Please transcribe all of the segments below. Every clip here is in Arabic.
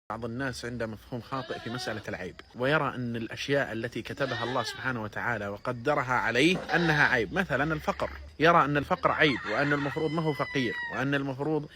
بعض الناس عنده مفهوم خاطئ في مسألة العيب، ويرى أن الأشياء التي كتبها الله سبحانه وتعالى وقدرها عليه أنها عيب. مثلا الفقر، يرى أن الفقر عيب، وأن المفروض ما هو فقير، وأن المفروض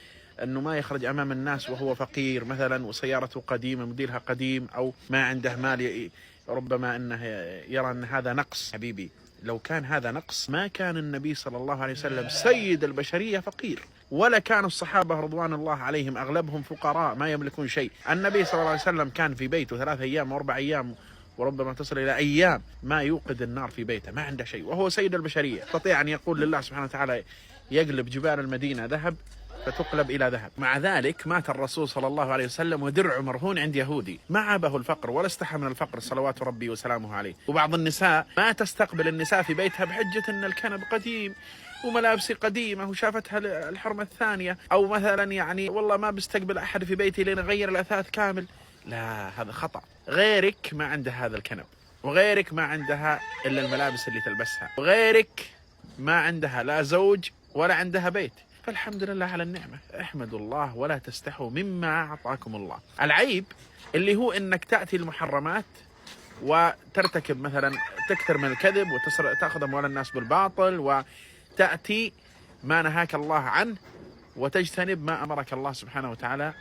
أنه ما يخرج أمام الناس وهو فقير مثلا، وسيارته قديمة موديلها قديم، أو ما عنده مال، ربما أنه يرى أن هذا نقص. حبيبي، لو كان هذا نقص ما كان النبي صلى الله عليه وسلم سيد البشرية فقير، ولا كان الصحابة رضوان الله عليهم أغلبهم فقراء ما يملكون شيء. النبي صلى الله عليه وسلم كان في بيته 3 أيام و4 أيام، وربما تصل إلى أيام ما يوقد النار في بيته، ما عنده شيء، وهو سيد البشرية. يستطيع أن يقول لله سبحانه وتعالى يقلب جبال المدينة ذهب فتقلب إلى ذهب. مع ذلك مات الرسول صلى الله عليه وسلم ودرعه مرهون عند يهودي، ما عابه الفقر ولا استحى من الفقر صلوات ربي وسلامه عليه. وبعض النساء ما تستقبل النساء في بيتها بحجة أن الكنب قديم وملابسي قديمة وشافتها الحرمة الثانية، أو مثلا يعني والله ما بستقبل أحد في بيتي لين أغير الأثاث كامل. لا، هذا خطأ. غيرك ما عنده هذا الكنب، وغيرك ما عندها إلا الملابس اللي تلبسها، وغيرك ما عندها لا زوج ولا عندها بيت. فالحمد لله على النعمة، احمدوا الله ولا تستحوا مما أعطاكم الله. العيب اللي هو إنك تأتي المحرمات وترتكب مثلا، تكثر من الكذب وتأخذ أموال الناس بالباطل، وتأتي ما نهاك الله عنه وتجتنب ما أمرك الله سبحانه وتعالى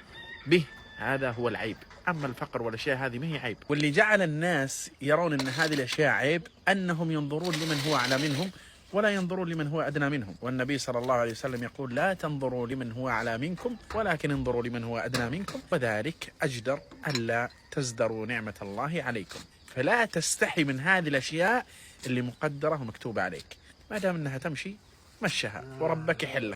به. هذا هو العيب. أما الفقر والأشياء هذه ما هي عيب. واللي جعل الناس يرون أن هذه الأشياء عيب أنهم ينظرون لمن هو أعلى منهم ولا ينظرون لمن هو أدنى منهم. والنبي صلى الله عليه وسلم يقول: لا تنظروا لمن هو أعلى منكم ولكن انظروا لمن هو أدنى منكم، وذلك أجدر ألا تزدروا نعمة الله عليكم. فلا تستحي من هذه الأشياء اللي مقدرة ومكتوبة عليك، ما دام أنها تمشي مشها وربك حلة.